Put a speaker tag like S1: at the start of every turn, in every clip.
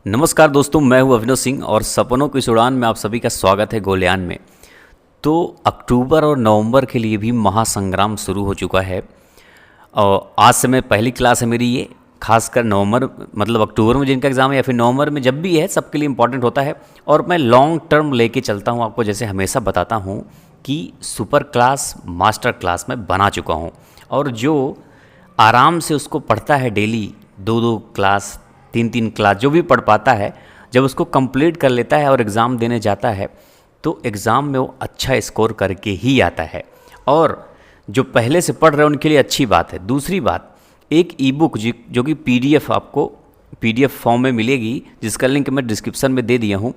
S1: नमस्कार दोस्तों, मैं हूं अविनाश सिंह और सपनों की इस उड़ान में आप सभी का स्वागत है गोलयान में। तो अक्टूबर और नवंबर के लिए भी महासंग्राम शुरू हो चुका है और आज से मैं पहली क्लास है मेरी ये। खासकर नवंबर मतलब अक्टूबर में जिनका एग्ज़ाम है या फिर नवंबर में जब भी है, सबके लिए इम्पॉर्टेंट होता है। और मैं लॉन्ग टर्म लेके चलता हूँ आपको, जैसे हमेशा बताता हूँ कि सुपर क्लास मास्टर क्लास में बना चुका हूँ। और जो आराम से उसको पढ़ता है डेली, दो दो क्लास, तीन तीन क्लास जो भी पढ़ पाता है, जब उसको कंप्लीट कर लेता है और एग्ज़ाम देने जाता है तो एग्ज़ाम में वो अच्छा स्कोर करके ही आता है। और जो पहले से पढ़ रहे हैं उनके लिए अच्छी बात है। दूसरी बात, एक ई बुक जो कि पीडीएफ आपको पीडीएफ फॉर्म में मिलेगी, जिसका लिंक मैं डिस्क्रिप्शन में दे दिया हूँ।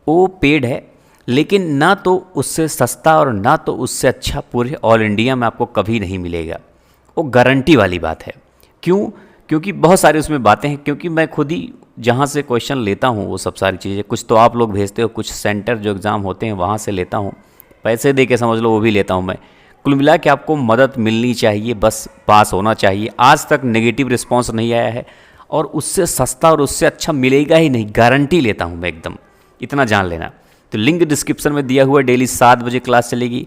S1: वो पेड है, लेकिन ना तो उससे सस्ता और ना तो उससे अच्छा पूरे ऑल इंडिया में आपको कभी नहीं मिलेगा। वो गारंटी वाली बात है। क्यों? क्योंकि बहुत सारी उसमें बातें हैं, क्योंकि मैं खुद ही जहाँ से क्वेश्चन लेता हूँ वो सब सारी चीज़ें, कुछ तो आप लोग भेजते हो, कुछ सेंटर जो एग्ज़ाम होते हैं वहाँ से लेता हूँ, पैसे दे के समझ लो वो भी लेता हूँ मैं। कुल मिला के आपको मदद मिलनी चाहिए, बस पास होना चाहिए। आज तक नेगेटिव रिस्पांस नहीं आया है और उससे सस्ता और उससे अच्छा मिलेगा ही नहीं, गारंटी लेता हूँ मैं एकदम, इतना जान लेना। तो लिंक डिस्क्रिप्शन में दिया हुआ है। डेली 7 बजे क्लास चलेगी,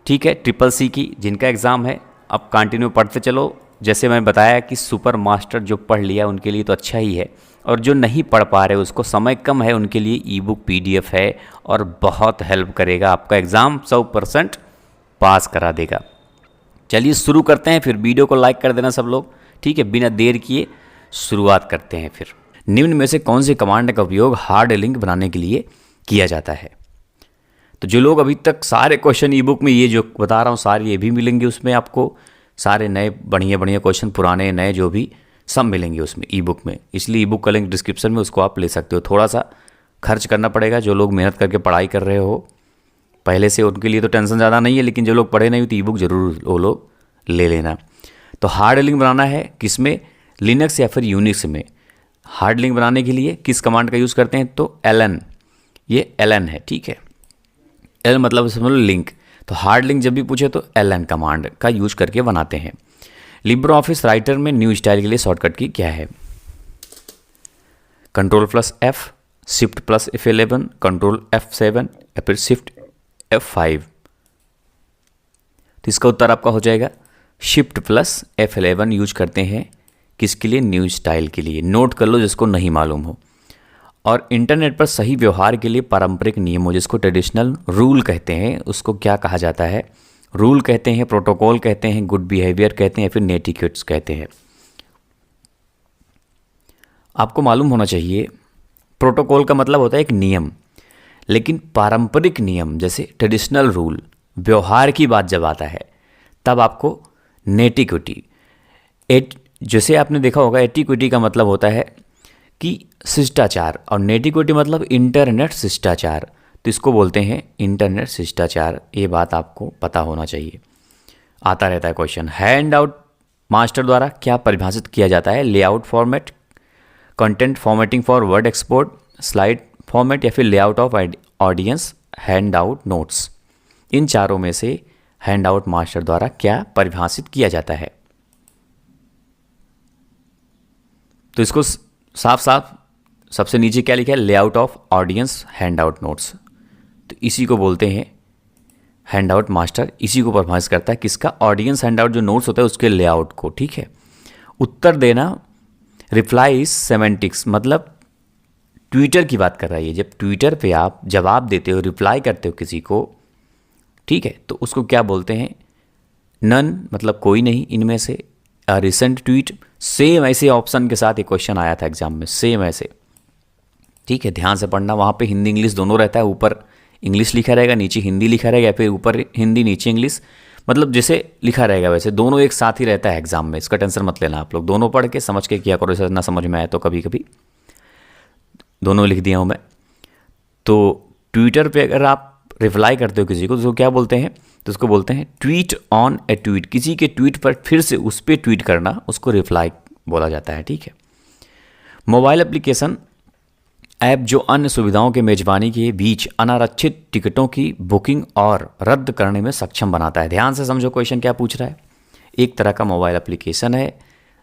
S1: ठीक है, ट्रिपल सी की जिनका एग्ज़ाम है। अब कंटिन्यू पढ़ते चलो। जैसे मैं बताया कि सुपर मास्टर जो पढ़ लिया उनके लिए तो अच्छा ही है, और जो नहीं पढ़ पा रहे उसको समय कम है उनके लिए ई बुक पीडीएफ है और बहुत हेल्प करेगा। आपका एग्ज़ाम 100% पास करा देगा। चलिए शुरू करते हैं। फिर वीडियो को लाइक कर देना सब लोग, ठीक है। बिना देर किए शुरुआत करते हैं। फिर निम्न में से कौन सी कमांड का उपयोग हार्ड लिंक बनाने के लिए किया जाता है? तो जो लोग अभी तक सारे क्वेश्चन ई बुक में ये जो बता रहा हूँ सारे ये भी मिलेंगे उसमें आपको, सारे नए बढ़िया बढ़िया क्वेश्चन, पुराने नए जो भी सब मिलेंगे उसमें ई बुक में। इसलिए ई बुक का लिंक डिस्क्रिप्शन में, उसको आप ले सकते हो। थोड़ा सा खर्च करना पड़ेगा। जो लोग मेहनत करके पढ़ाई कर रहे हो पहले से, उनके लिए तो टेंशन ज़्यादा नहीं है, लेकिन जो लोग पढ़े नहीं हो तो ई बुक ज़रूर वो लोग ले लेना। तो हार्ड लिंक बनाना है किस में, लिनक्स या फिर यूनिक्स में। हार्ड लिंक बनाने के लिए किस कमांड का यूज़ करते हैं? तो एलन, ये एलन है, ठीक है। एल मतलब समझ लो लिंक। तो हार्ड लिंक जब भी पूछे तो एलन कमांड का यूज करके बनाते हैं। लिब्रे ऑफिस राइटर में न्यू स्टाइल के लिए शॉर्टकट की क्या है? Ctrl+F, Shift+F11, Ctrl+F7 या फिर Shift+F5। तो इसका उत्तर आपका हो जाएगा Shift+F11 यूज करते हैं। किसके लिए? न्यू स्टाइल के लिए। नोट कर लो जिसको नहीं मालूम हो। और इंटरनेट पर सही व्यवहार के लिए पारंपरिक नियमों, जिसको ट्रेडिशनल रूल कहते हैं, उसको क्या कहा जाता है? रूल कहते हैं, प्रोटोकॉल कहते हैं, गुड बिहेवियर कहते हैं, फिर नेटिक्वेट्स कहते हैं। आपको मालूम होना चाहिए, प्रोटोकॉल का मतलब होता है एक नियम, लेकिन पारंपरिक नियम जैसे ट्रेडिशनल रूल, व्यवहार की बात जब आता है तब आपको नेटिक्विटी। जैसे आपने देखा होगा, एटिक्विटी का मतलब होता है कि शिष्टाचार, और नेटिक्विटी मतलब इंटरनेट शिष्टाचार। तो इसको बोलते हैं इंटरनेट शिष्टाचार। ये बात आपको पता होना चाहिए, आता रहता है क्वेश्चन। हैंड आउट मास्टर द्वारा क्या परिभाषित किया जाता है? Layout format, content formatting for Word export, slide format या फिर layout of audience hand out notes. इन चारों में से हैंड आउट मास्टर द्वारा क्या परिभाषित किया जाता है? तो इसको साफ साफ सबसे नीचे क्या लिखा है? Layout of audience hand out notes. तो इसी को बोलते हैं हैंड आउट मास्टर। इसी को परिभाषित करता है किसका? ऑडियंस हैंड आउट जो नोट्स होता है उसके लेआउट को, ठीक है। उत्तर देना, रिप्लाई इज सेमेंटिक्स, मतलब ट्विटर की बात कर रहा है ये। जब ट्विटर पे आप जवाब देते हो, रिप्लाई करते हो किसी को, ठीक है, तो उसको क्या बोलते हैं? नन मतलब कोई नहीं इनमें से। रिसेंट ट्वीट, सेम ऐसे ऑप्शन के साथ एक क्वेश्चन आया था एग्जाम में, सेम ऐसे, ठीक है। ध्यान से पढ़ना, वहाँ पे हिंदी इंग्लिश दोनों रहता है। ऊपर इंग्लिश लिखा रहेगा, नीचे हिंदी लिखा रहेगा, या फिर ऊपर हिंदी नीचे इंग्लिश, मतलब जैसे लिखा रहेगा वैसे दोनों एक साथ ही रहता है एग्जाम में। इसका टेंशन मत लेना, आप लोग दोनों पढ़ के समझ के किया करो। जैसे ना समझ में आए तो कभी कभी दोनों लिख दिया हूँ मैं। तो ट्विटर पे अगर आप रिप्लाई करते हो किसी को तो उसको क्या बोलते हैं? तो उसको बोलते हैं ट्वीट ऑन ए ट्वीट। किसी के ट्वीट पर फिर से उस पर ट्वीट करना, उसको रिप्लाई बोला जाता है, ठीक है। मोबाइल एप्लीकेशन ऐप जो अन्य सुविधाओं के मेजबानी के बीच अनारक्षित टिकटों की बुकिंग और रद्द करने में सक्षम बनाता है। ध्यान से समझो क्वेश्चन क्या पूछ रहा है। एक तरह का मोबाइल एप्लीकेशन है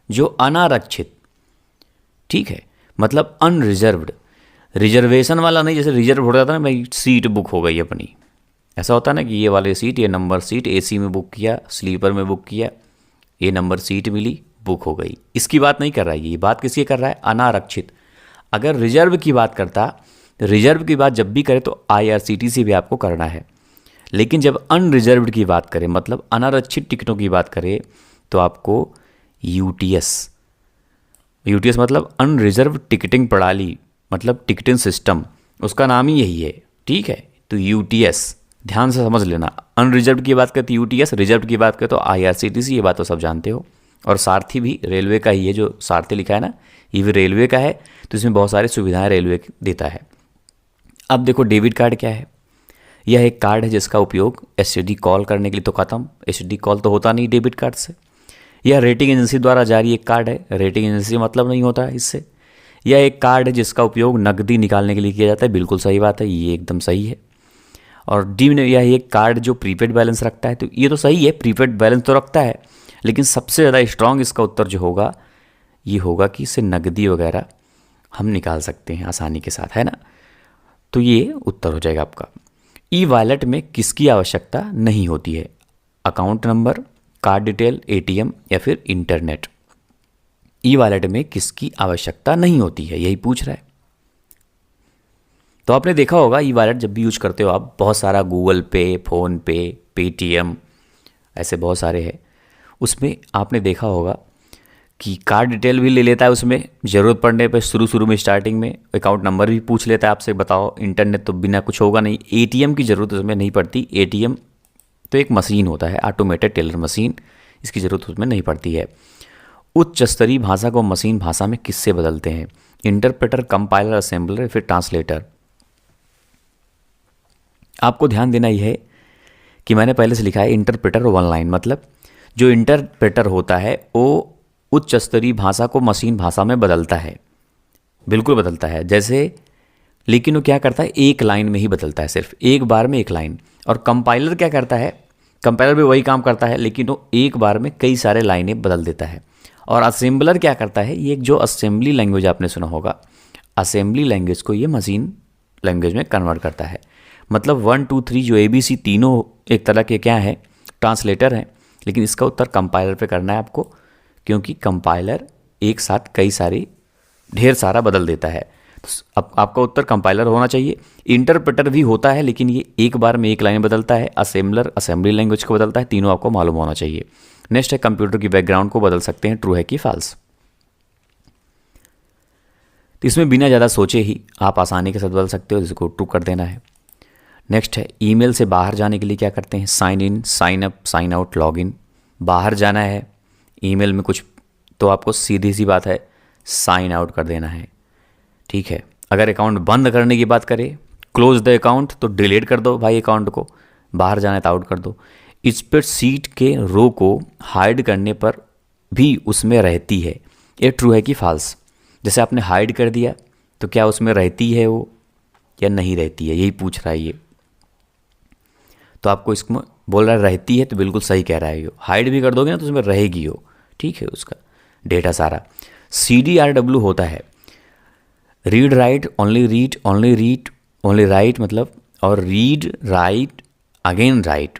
S1: जो अनारक्षित, ठीक है, मतलब अनरिजर्व्ड, रिजर्वेशन वाला नहीं, जैसे रिजर्व हो जाता है ना भाई, सीट बुक हो गई अपनी, ऐसा होता है ना कि ये वाले सीट, ये नंबर सीट एसी में बुक किया, स्लीपर में बुक किया, ये नंबर सीट मिली, बुक हो गई। इसकी बात नहीं कर रहा है, ये बात किसकी कर रहा है, अनारक्षित। अगर रिजर्व की बात करता, रिजर्व की बात जब भी करे तो IRCTC भी आपको करना है, लेकिन जब अनरिजर्व्ड की बात करें, मतलब अनारक्षित टिकटों की बात करें, तो आपको UTS, UTS मतलब अनरिजर्व टिकटिंग प्रणाली, मतलब टिकटिंग सिस्टम, उसका नाम ही यही है, ठीक है। तो UTS ध्यान से समझ लेना, अनरिजर्व की बात करते UTS, रिजर्व की बात करते तो IRCTC, ये बात तो सब जानते हो। और सारथी भी रेलवे का ही है, जो सारथी लिखा है ना, ये भी रेलवे का है, तो इसमें बहुत सारी सुविधाएं रेलवे देता है। अब देखो डेबिट कार्ड क्या है, यह एक कार्ड है जिसका उपयोग STD कॉल करने के लिए, तो ख़त्म, STD कॉल तो होता नहीं डेबिट कार्ड से। यह रेटिंग एजेंसी द्वारा जारी एक कार्ड है, रेटिंग एजेंसी मतलब नहीं होता है इससे। यह एक कार्ड है जिसका उपयोग नकदी निकालने के लिए किया जाता है, बिल्कुल सही बात है, ये एकदम सही है। और डी ने, यह एक कार्ड जो प्रीपेड बैलेंस रखता है, तो ये तो सही है, प्रीपेड बैलेंस तो रखता है, लेकिन सबसे ज़्यादा स्ट्रॉन्ग इसका उत्तर जो होगा, ये होगा कि इससे नकदी वगैरह हम निकाल सकते हैं आसानी के साथ, है ना। तो ये उत्तर हो जाएगा आपका। ई वॉलेट में किसकी आवश्यकता नहीं होती है, account number, card detail, ATM या फिर इंटरनेट। ई वॉलेट में किसकी आवश्यकता नहीं होती है, यही पूछ रहा है। तो आपने देखा होगा ई वॉलेट जब भी यूज करते हो आप, बहुत सारा गूगल पे, फ़ोन पे, पेटीएम, ऐसे बहुत सारे हैं, उसमें आपने देखा होगा कि कार्ड डिटेल भी ले लेता है उसमें, ज़रूरत पड़ने पे शुरू में स्टार्टिंग में अकाउंट नंबर भी पूछ लेता है आपसे, बताओ इंटरनेट तो बिना कुछ होगा नहीं, ATM की ज़रूरत उसमें नहीं पड़ती, ATM तो एक मशीन होता है, ऑटोमेटेड टेलर मशीन, इसकी ज़रूरत उसमें नहीं पड़ती है। उच्च स्तरीय भाषा को मशीन भाषा में किससे बदलते हैं, इंटरप्रेटर, कंपाइलर, असेंबलर या फिर ट्रांसलेटर। आपको ध्यान देना यह है कि मैंने पहले से लिखा है इंटरप्रेटर वन लाइन, मतलब जो इंटरप्रेटर होता है वो उच्च स्तरीय भाषा को मशीन भाषा में बदलता है, बिल्कुल बदलता है, जैसे, लेकिन वो क्या करता है, एक लाइन में ही बदलता है, सिर्फ एक बार में एक लाइन। और कंपाइलर क्या करता है, कंपाइलर भी वही काम करता है, लेकिन वो एक बार में कई सारे लाइनें बदल देता है। और असेंबलर क्या करता है, ये एक जो असेंबली लैंग्वेज आपने सुना होगा, असेंबली लैंग्वेज को ये मशीन लैंग्वेज में कन्वर्ट करता है। मतलब 1 2 3 जो ABC तीनों एक तरह के क्या है, ट्रांसलेटर हैं, लेकिन इसका उत्तर कंपाइलर पे करना है आपको, क्योंकि कंपाइलर एक साथ कई सारी ढेर सारा बदल देता है। तो अब आपका उत्तर कंपाइलर होना चाहिए। इंटरप्रेटर भी होता है, लेकिन ये एक बार में एक लाइन बदलता है। असेंबलर असेंबली लैंग्वेज को बदलता है। तीनों आपको मालूम होना चाहिए। नेक्स्ट है कंप्यूटर की बैकग्राउंड को बदल सकते हैं, ट्रू है कि फॉल्स। तो इसमें बिना ज़्यादा सोचे ही आप आसानी के साथ बदल सकते हो, जिसको ट्रू कर देना है। नेक्स्ट है ईमेल से बाहर जाने के लिए क्या करते हैं, sign in, sign up, sign out, log in. बाहर जाना है ईमेल में कुछ, तो आपको सीधी सी बात है साइन आउट कर देना है, ठीक है। अगर अकाउंट बंद करने की बात करें, क्लोज द अकाउंट, तो डिलीट कर दो भाई अकाउंट को। बाहर जाना है तो आउट कर दो। स्प्रेडशीट के रो को हाइड करने पर भी उसमें रहती है, ये ट्रू है कि फॉल्स। जैसे आपने हाइड कर दिया तो क्या उसमें रहती है वो या नहीं रहती है, यही पूछ रहा है ये। तो आपको इसमें बोल रहा है रहती है, तो बिल्कुल सही कह रहा है। हाइड भी कर दोगे ना तो उसमें रहेगी वो, ठीक है, उसका डेटा सारा। CDRW होता है read write, only read, only read, only right, मतलब, और रीड राइट अगेन राइट।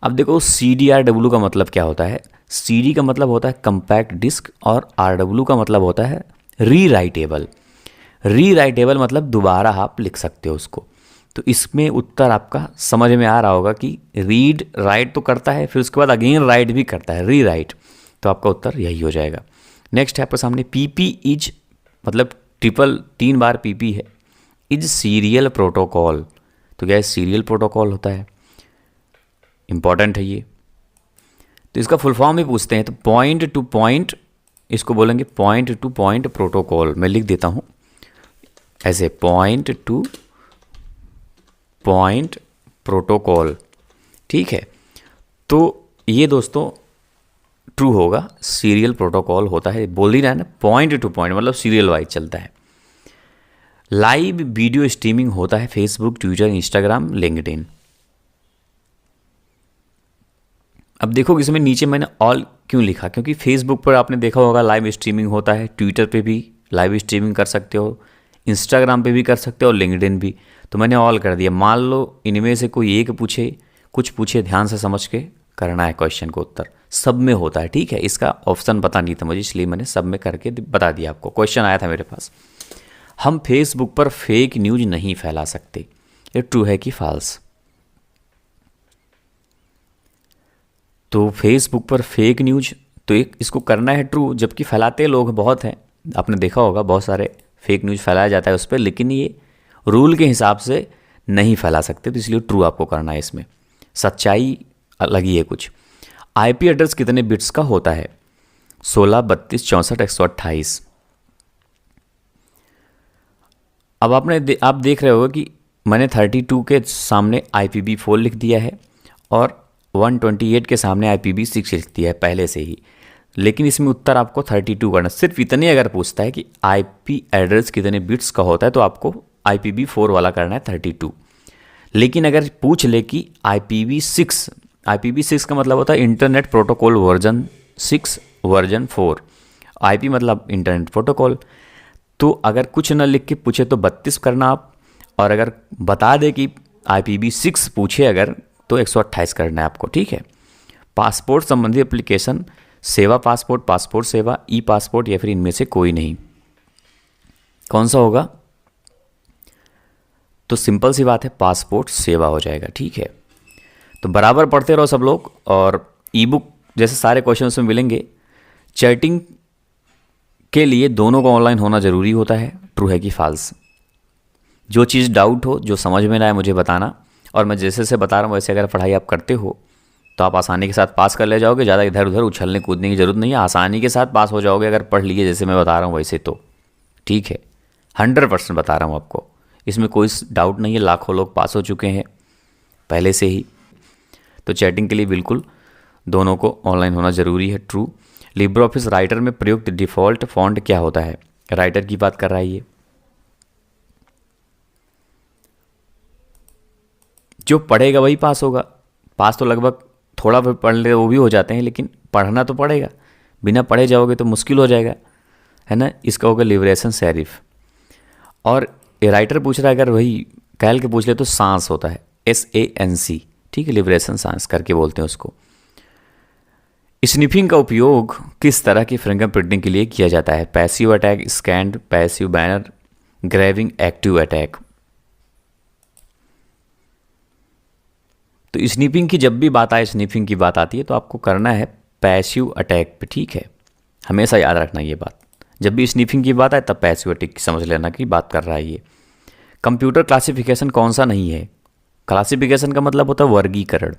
S1: अब देखो CDRW का मतलब क्या होता है। CD का मतलब होता है कंपैक्ट डिस्क, और RW का मतलब होता है रीराइटेबल। रीराइटेबल मतलब दोबारा आप लिख सकते हो उसको। तो इसमें उत्तर आपका समझ में आ रहा होगा कि रीड राइट तो करता है, फिर उसके बाद अगेन राइट भी करता है, री राइट। तो आपका उत्तर यही हो जाएगा। नेक्स्ट है आपके सामने PP इज, मतलब ट्रिपल 3 बार PP है, इज सीरियल प्रोटोकॉल। तो क्या है, सीरियल प्रोटोकॉल होता है, इंपॉर्टेंट है ये। तो इसका फुल फॉर्म भी पूछते हैं, तो पॉइंट टू पॉइंट, इसको बोलेंगे पॉइंट टू पॉइंट प्रोटोकॉल। मैं लिख देता हूँ ऐसे, पॉइंट टू पॉइंट प्रोटोकॉल, ठीक है। तो ये दोस्तों ट्रू होगा, सीरियल प्रोटोकॉल होता है। बोल ही रहा है ना, पॉइंट टू पॉइंट मतलब सीरियल वाइज चलता है। लाइव वीडियो स्ट्रीमिंग होता है फेसबुक, ट्विटर, इंस्टाग्राम, लिंक्डइन। अब देखो इसमें नीचे मैंने ऑल क्यों लिखा, क्योंकि फेसबुक पर आपने देखा होगा लाइव स्ट्रीमिंग होता है, ट्विटर पे भी लाइव स्ट्रीमिंग कर सकते हो, इंस्टाग्राम पे भी कर सकते हो और लिंक्डइन भी। तो मैंने ऑल कर दिया। मान लो इनमें से कोई एक पूछे, कुछ पूछे, ध्यान से समझ के करना है क्वेश्चन को उत्तर। सब में होता है, ठीक है। इसका ऑप्शन पता नहीं था मुझे, इसलिए मैंने सब में करके बता दिया आपको। क्वेश्चन आया था मेरे पास, हम फेसबुक पर फेक न्यूज नहीं फैला सकते, ये ट्रू है कि फॉल्स? तो फेसबुक पर फेक न्यूज, तो एक इसको करना है ट्रू, जबकि फैलाते लोग बहुत हैं। आपने देखा होगा बहुत सारे फेक न्यूज़ फैलाया जाता है उस पर, लेकिन ये रूल के हिसाब से नहीं फैला सकते, तो इसलिए ट्रू आपको करना है। इसमें सच्चाई अलग ही है कुछ। आईपी एड्रेस कितने बिट्स का होता है? 16, 32, 64, 128। अब आप देख रहे होगा कि मैंने 32 के सामने IPv4 लिख दिया है और 128 के सामने IPv6 लिख दिया है पहले से ही। लेकिन इसमें उत्तर आपको 32 करना। सिर्फ इतने अगर पूछता है कि आईपी एड्रेस कितने बिट्स का होता है तो आपको IPv4 वाला करना है 32। लेकिन अगर पूछ ले कि IPv6 का मतलब होता है internet protocol version 6 version 4, IP मतलब इंटरनेट प्रोटोकॉल। तो अगर कुछ न लिख के पूछे तो 32 करना आप, और अगर बता दे कि IPv6 पूछे अगर तो 128 करना है आपको, ठीक है। पासपोर्ट संबंधी एप्लीकेशन, सेवा पासपोर्ट, पासपोर्ट सेवा, ई पासपोर्ट या फिर इनमें से कोई नहीं, कौन सा होगा? तो सिंपल सी बात है, पासपोर्ट सेवा हो जाएगा, ठीक है। तो बराबर पढ़ते रहो सब लोग, और ई बुक जैसे सारे क्वेश्चन उसमें मिलेंगे। चैटिंग के लिए दोनों का ऑनलाइन होना ज़रूरी होता है, ट्रू है कि फॉल्स? जो चीज़ डाउट हो, जो समझ में ना आए मुझे बताना, और मैं जैसे से बता रहा हूँ वैसे अगर पढ़ाई आप करते हो तो आप आसानी के साथ पास कर ले जाओगे। ज़्यादा इधर उधर उछलने कूदने की ज़रूरत नहीं है, आसानी के साथ पास हो जाओगे अगर पढ़ लिए जैसे मैं बता रहा हूँ वैसे तो, ठीक है। 100% बता रहा हूँ आपको, इसमें कोई डाउट नहीं है। लाखों लोग पास हो चुके हैं पहले से ही। तो चैटिंग के लिए बिल्कुल दोनों को ऑनलाइन होना ज़रूरी है, ट्रू। लिब्रे ऑफिस राइटर में प्रयुक्त डिफ़ॉल्ट फॉन्ट क्या होता है? राइटर की बात कर रहा है ये। जो पढ़ेगा वही पास होगा। पास तो लगभग थोड़ा बहुत पढ़ ले वो भी हो जाते हैं, लेकिन पढ़ना तो पड़ेगा। बिना पढ़े जाओगे तो मुश्किल हो जाएगा, है ना। इसका होगा लिबरेशन सेरिफ। और ये राइटर पूछ रहा है, अगर वही कैल के पूछ ले तो सांस होता है, SANC, ठीक है। लिबरेशन सांस करके बोलते हैं उसको। स्निफिंग का उपयोग किस तरह की फिंगरप्रिंटिंग के लिए किया जाता है? Passive attack, scan, passive banner, grabbing, active attack. तो स्निफिंग की जब भी बात आए, स्निफिंग की बात आती है तो आपको करना है पैसिव अटैक पे, ठीक है। हमेशा याद रखना ये बात, जब भी स्निफिंग की बात आए तब पैसिव अटैक की समझ लेना कि बात कर रहा है ये। कंप्यूटर क्लासिफिकेशन कौन सा नहीं है? क्लासिफिकेशन का मतलब होता है वर्गीकरण।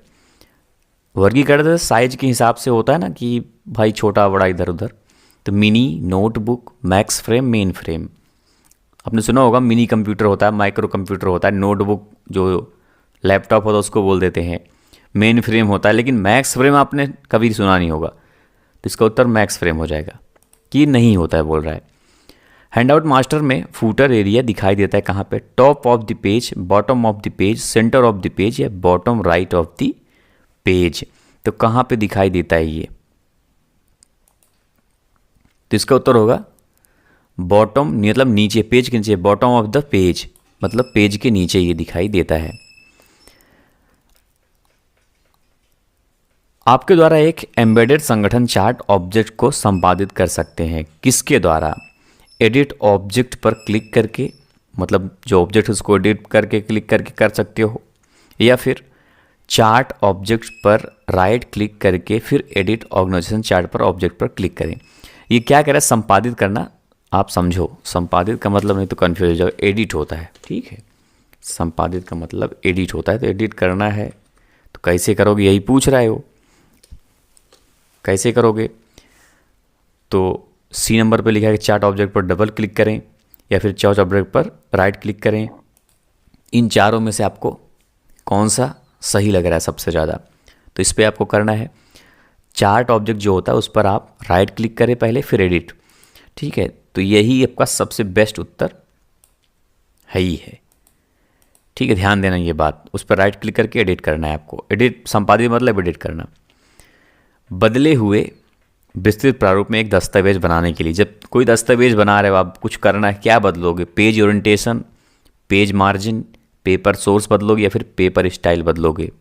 S1: वर्गीकरण साइज के हिसाब से होता है ना कि भाई छोटा बड़ा इधर उधर। तो mini, notebook, max frame, main frame. आपने सुना होगा मिनी कंप्यूटर होता है, माइक्रो कंप्यूटर होता है, नोटबुक जो लैपटॉप होता है उसको बोल देते हैं, मेन फ्रेम होता है। लेकिन मैक्स फ्रेम आपने कभी सुना नहीं होगा, तो इसका उत्तर मैक्स फ्रेम हो जाएगा कि नहीं होता है बोल रहा है। हैंडआउट मास्टर में फूटर एरिया दिखाई देता है कहाँ पे? Top of the page, bottom of the page, centre of the page या bottom right of the page. तो कहाँ पे दिखाई देता है ये? तो इसका उत्तर होगा बॉटम, मतलब नीचे, पेज के नीचे, बॉटम ऑफ द पेज मतलब पेज के नीचे ये दिखाई देता है। आपके द्वारा एक एम्बेडेड संगठन चार्ट ऑब्जेक्ट को संपादित कर सकते हैं, किसके द्वारा? एडिट ऑब्जेक्ट पर क्लिक करके, मतलब जो ऑब्जेक्ट है उसको एडिट करके क्लिक करके कर सकते हो, या फिर चार्ट ऑब्जेक्ट पर राइट क्लिक करके फिर एडिट ऑर्गेनाइजेशन चार्ट पर ऑब्जेक्ट पर क्लिक करें। ये क्या कह रहा है? संपादित करना। आप समझो, संपादित का मतलब नहीं तो कन्फ्यूज हो जाओ, एडिट होता है, ठीक है। संपादित का मतलब एडिट होता है, तो एडिट करना है तो कैसे करोगे यही पूछ रहा है वो, कैसे करोगे? तो C नंबर पे लिखा है कि चार्ट ऑब्जेक्ट पर डबल क्लिक करें या फिर चार्ट ऑब्जेक्ट पर राइट क्लिक करें। इन चारों में से आपको कौन सा सही लग रहा है सबसे ज़्यादा? तो इस पर आपको करना है, चार्ट ऑब्जेक्ट जो होता है उस पर आप राइट क्लिक करें पहले, फिर एडिट, ठीक है। तो यही आपका सबसे बेस्ट उत्तर है ही है, ठीक है। ध्यान देना ये बात, उस पर राइट क्लिक करके एडिट करना है आपको। एडिट, संपादित मतलब एडिट करना। बदले हुए विस्तृत प्रारूप में एक दस्तावेज बनाने के लिए, जब कोई दस्तावेज बना रहे हो आप, कुछ करना है, क्या बदलोगे? Page orientation, page margin, paper source बदलोगे या फिर पेपर स्टाइल बदलोगे?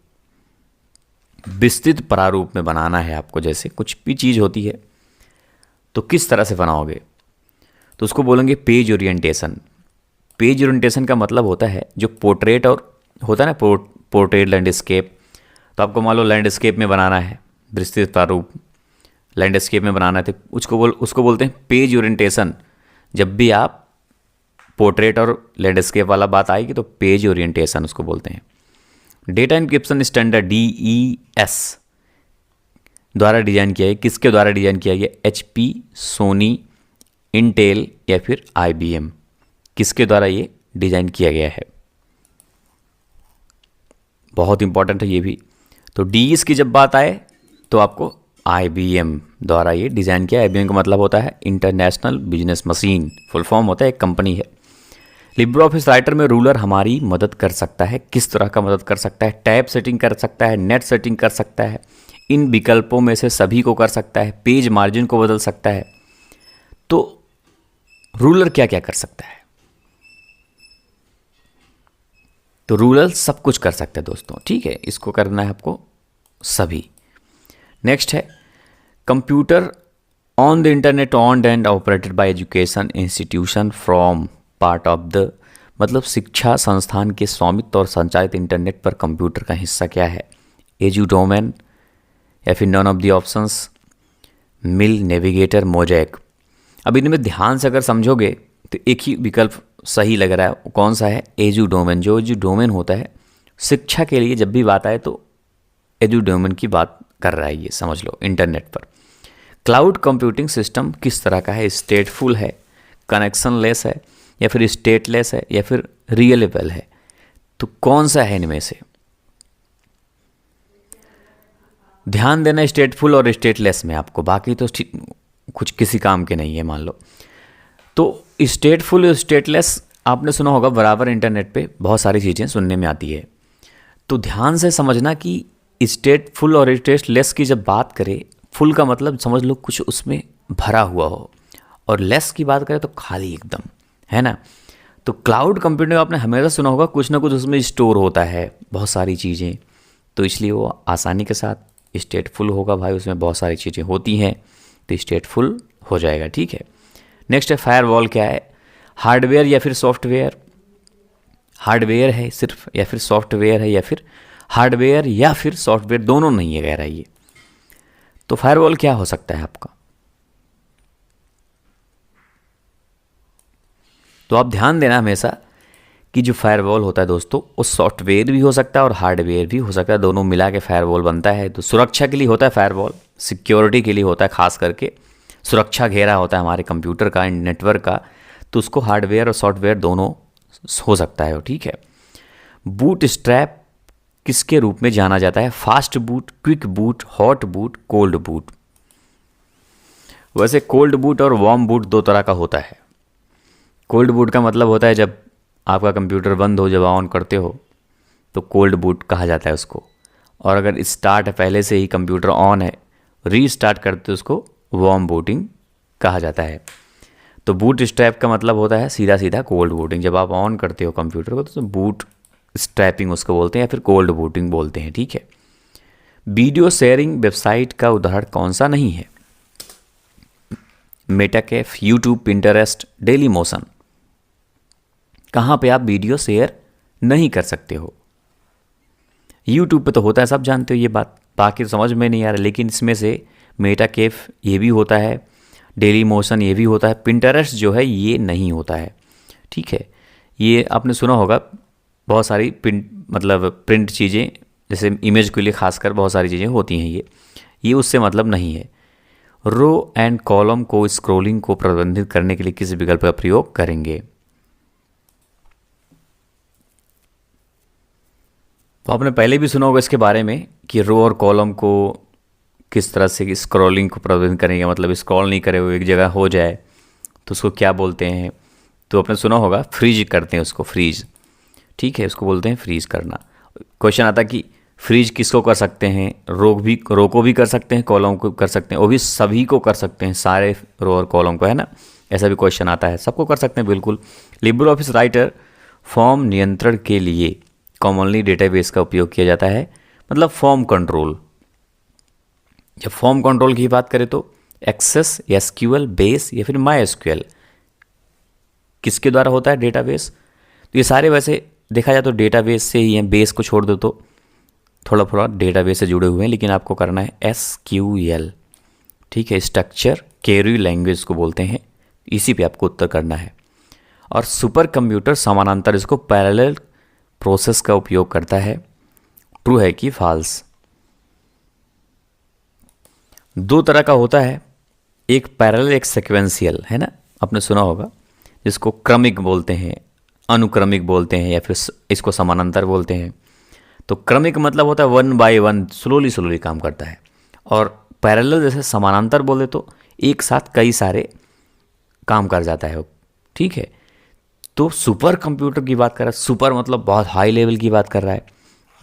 S1: विस्तृत प्रारूप में बनाना है आपको, जैसे कुछ भी चीज़ होती है तो किस तरह से बनाओगे, तो उसको बोलेंगे पेज ओरिएंटेशन। पेज ओरिएंटेशन का मतलब होता है जो पोर्ट्रेट और होता है ना, पोर्ट्रेट लैंडस्केप, तो आपको मान लो लैंडस्केप में बनाना है, विस्तृत प्रारूप लैंडस्केप में बनाना है, तो उसको बोलते हैं पेज ओरिएंटेशन। जब भी आप पोर्ट्रेट और लैंडस्केप वाला बात आएगी तो पेज ओरिएंटेशन उसको बोलते हैं। डेटा इंक्रिप्शन स्टैंडर्ड DES द्वारा डिजाइन किया है, किसके द्वारा डिजाइन किया गया? HP, सोनी, इंटेल या फिर IBM, किसके द्वारा ये डिजाइन किया गया है? बहुत इंपॉर्टेंट है ये भी। तो DES की जब बात आए तो आपको IBM द्वारा ये डिज़ाइन किया। IBM का मतलब होता है international business machine, full form होता है, एक कंपनी है। लिब्रे ऑफिस राइटर में रूलर हमारी मदद कर सकता है, किस तरह का मदद कर सकता है? टैब सेटिंग कर सकता है, नेट सेटिंग कर सकता है, इन विकल्पों में से सभी को कर सकता है, पेज मार्जिन को बदल सकता है। तो रूलर क्या क्या कर सकता है? तो रूलर सब कुछ कर सकता है दोस्तों, ठीक है, इसको करना है आपको सभी। नेक्स्ट है computer on the internet owned and operated by education institution from part of the, मतलब शिक्षा संस्थान के स्वामित्व और संचालित इंटरनेट पर कंप्यूटर का हिस्सा क्या है? एजू डोमेन या फिर none of the options, mill, navigator, mosaic. अब इनमें ध्यान से अगर समझोगे तो एक ही विकल्प सही लग रहा है, वो कौन सा है? Edu domain. जो एजू डोमेन होता है शिक्षा के लिए, जब भी बात आए तो एजू डोमेन की बात कर रहा है, ये समझ लो, इंटरनेट पर। क्लाउड कंप्यूटिंग सिस्टम किस तरह का है? स्टेटफुल है, कनेक्शन लेस है या फिर स्टेटलेस है या फिर रियलेबल है? तो कौन सा है इनमें से? ध्यान देना स्टेटफुल और स्टेटलेस में आपको, बाकी तो कुछ किसी काम के नहीं है मान लो। तो स्टेटफुल और स्टेटलेस आपने सुना होगा बराबर, इंटरनेट पे बहुत सारी चीज़ें सुनने में आती है। तो ध्यान से समझना कि स्टेटफुल और स्टेटलेस की जब बात करें, फुल का मतलब समझ लो कुछ उसमें भरा हुआ हो, और लेस की बात करें तो खाली एकदम, है ना। तो क्लाउड कंप्यूटिंग आपने हमेशा सुना होगा, कुछ ना कुछ उसमें स्टोर होता है, बहुत सारी चीज़ें, तो इसलिए वो आसानी के साथ स्टेटफुल होगा भाई, उसमें बहुत सारी चीज़ें होती हैं तो स्टेटफुल हो जाएगा, ठीक है। नेक्स्ट है फायरवॉल क्या है? हार्डवेयर या फिर सॉफ्टवेयर? हार्डवेयर है सिर्फ या फिर सॉफ्टवेयर है, या फिर हार्डवेयर या फिर सॉफ्टवेयर, दोनों नहीं है कह रहा है ये। तो फायरवॉल क्या हो सकता है आपका? तो आप ध्यान देना हमेशा कि जो फायरवॉल होता है दोस्तों, वो सॉफ्टवेयर भी हो सकता है और हार्डवेयर भी हो सकता है, दोनों मिला के फायरवॉल बनता है। तो सुरक्षा के लिए होता है फायरवॉल, सिक्योरिटी के लिए होता है, खास करके सुरक्षा घेरा होता है हमारे कंप्यूटर का, नेटवर्क का, तो उसको हार्डवेयर और सॉफ्टवेयर दोनों हो सकता है, ठीक है। बूट स्ट्रैप किसके रूप में जाना जाता है? Fast boot, quick boot, hot boot, cold boot. वैसे कोल्ड बूट और वार्म बूट दो तरह का होता है। कोल्ड बूट का मतलब होता है जब आपका कंप्यूटर बंद हो, जब ऑन करते हो तो कोल्ड बूट कहा जाता है उसको, और अगर स्टार्ट है, पहले से ही कंप्यूटर ऑन है, रीस्टार्ट करते उसको वार्म बूटिंग कहा जाता है। तो बूट स्ट्रैप का मतलब होता है सीधा सीधा कोल्ड बूटिंग, जब आप ऑन करते हो कंप्यूटर को तो बूट स्ट्रैपिंग उसको बोलते हैं या फिर कोल्ड बूटिंग बोलते हैं, ठीक है। वीडियो शेयरिंग वेबसाइट का उदाहरण कौन सा नहीं है? मेटाकैफ, यूट्यूब, पिंटरेस्ट, डेली मोशन। कहाँ पे आप वीडियो शेयर नहीं कर सकते हो? यूट्यूब पे तो होता है, सब जानते हो ये बात, बाकी तो समझ में नहीं आ रहा, लेकिन इसमें से मेटाकैफ ये भी होता है, डेली मोशन ये भी होता है, पिंटरेस्ट जो है ये नहीं होता है, ठीक है। ये आपने सुना होगा, बहुत सारी प्रिंट चीज़ें, जैसे इमेज के लिए खासकर बहुत सारी चीज़ें होती हैं, ये उससे मतलब नहीं है। रो एंड कॉलम को स्क्रॉलिंग को प्रबंधित करने के लिए किस विकल्प का प्रयोग करेंगे? तो आपने पहले भी सुना होगा इसके बारे में कि रो और कॉलम को किस तरह से स्क्रॉलिंग को प्रबंधित करेंगे, मतलब स्क्रॉल नहीं करे हुए एक जगह हो जाए तो उसको क्या बोलते हैं? तो आपने सुना होगा फ्रीज करते हैं उसको, फ्रीज, ठीक है, उसको बोलते हैं फ्रीज करना। क्वेश्चन आता कि फ्रीज किसको कर सकते हैं, रो को भी कर सकते हैं, कॉलम को कर सकते हैं, वो भी सभी को कर सकते हैं, सारे रो और कॉलम को, है ना। ऐसा भी क्वेश्चन आता है, सबको कर सकते हैं बिल्कुल। लिब्रे ऑफिस राइटर फॉर्म नियंत्रण के लिए कॉमनली डेटाबेस का उपयोग किया जाता है, मतलब फॉर्म कंट्रोल। जब फॉर्म कंट्रोल की बात करें तो एक्सेस, एसक्यूएल, बेस या फिर माई एसक्यूएल किसके द्वारा होता है, डेटाबेस। तो ये सारे वैसे देखा जाए तो डेटाबेस से ही हैं, बेस को छोड़ दो तो थोड़ा थोड़ा डेटाबेस से जुड़े हुए हैं, लेकिन आपको करना है एसक्यूएल, ठीक है। स्ट्रक्चर क्वेरी लैंग्वेज को बोलते हैं, इसी पे आपको उत्तर करना है। और सुपर कंप्यूटर समानांतर, इसको पैरेलल प्रोसेस का उपयोग करता है, ट्रू है कि फॉल्स। दो तरह का होता है, एक पैरेलल एक सीक्वेंशियल, है ना, आपने सुना होगा, जिसको क्रमिक बोलते हैं, अनुक्रमिक बोलते हैं, या फिर इसको समानांतर बोलते हैं। तो क्रमिक मतलब होता है 1 बाय 1 स्लोली काम करता है, और पैरेलल जैसे समानांतर बोले तो एक साथ कई सारे काम कर जाता है, ठीक है। तो सुपर कंप्यूटर की बात कर रहा है, सुपर मतलब बहुत हाई लेवल की बात कर रहा है,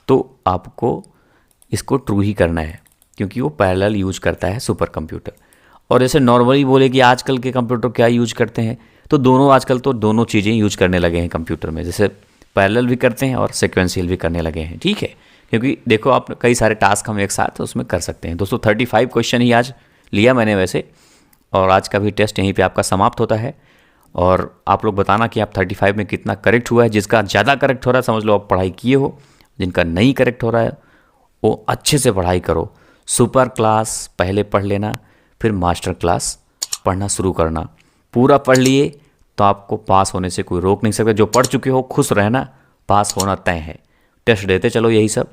S1: तो आपको इसको ट्रू ही करना है, क्योंकि वो पैरेलल यूज करता है सुपर कंप्यूटर। और जैसे नॉर्मली बोले कि आजकल के कंप्यूटर क्या यूज करते हैं, तो दोनों आजकल तो दोनों चीज़ें यूज करने लगे हैं कंप्यूटर में, जैसे पैरेलल भी करते हैं और सीक्वेंशियल भी करने लगे हैं, ठीक है। क्योंकि देखो आप कई सारे टास्क हम एक साथ उसमें कर सकते हैं। दोस्तों 35 क्वेश्चन ही आज लिया मैंने वैसे, और आज का भी टेस्ट यहीं पे आपका समाप्त होता है। और आप लोग बताना कि आप 35 में कितना करेक्ट हुआ है। जिसका ज़्यादा करेक्ट हो रहा है समझ लो आप पढ़ाई किए हो, जिनका नहीं करेक्ट हो रहा है वो अच्छे से पढ़ाई करो। सुपर क्लास पहले पढ़ लेना, फिर मास्टर क्लास पढ़ना शुरू करना। पूरा पढ़ लिए तो आपको पास होने से कोई रोक नहीं सकता। जो पढ़ चुके हो खुश रहना, पास होना तय है। टेस्ट देते चलो, यही सब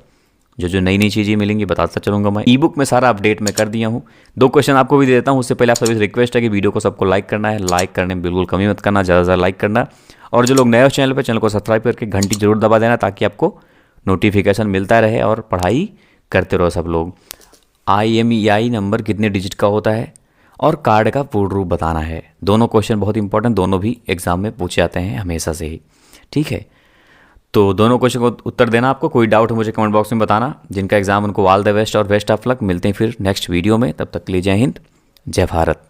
S1: जो नई नई चीज़ें मिलेंगी बताता चलूँगा मैं। ई बुक में सारा अपडेट मैं कर दिया हूँ। 2 क्वेश्चन आपको भी दे देता हूँ, उससे पहले आप सभी से रिक्वेस्ट है कि वीडियो को सबको लाइक करना है। लाइक करने में बिल्कुल कमी मत करना, ज़्यादा से ज़्यादा लाइक करना। और जो लोग नए हो चैनल पर, चैनल को सब्सक्राइब करके घंटी जरूर दबा देना, ताकि आपको नोटिफिकेशन मिलता रहे और पढ़ाई करते रहो सब लोग। IMEI नंबर कितने डिजिट का होता है, और कार्ड का पूर्ण रूप बताना है। दोनों क्वेश्चन बहुत इंपॉर्टेंट, दोनों भी एग्जाम में पूछे जाते हैं हमेशा से ही, ठीक है। तो दोनों क्वेश्चन को उत्तर देना आपको। कोई डाउट हो मुझे कमेंट बॉक्स में बताना। जिनका एग्जाम उनको ऑल द बेस्ट और बेस्ट ऑफ लक। मिलते हैं फिर नेक्स्ट वीडियो में, तब तक के लिए जय हिंद, जय भारत।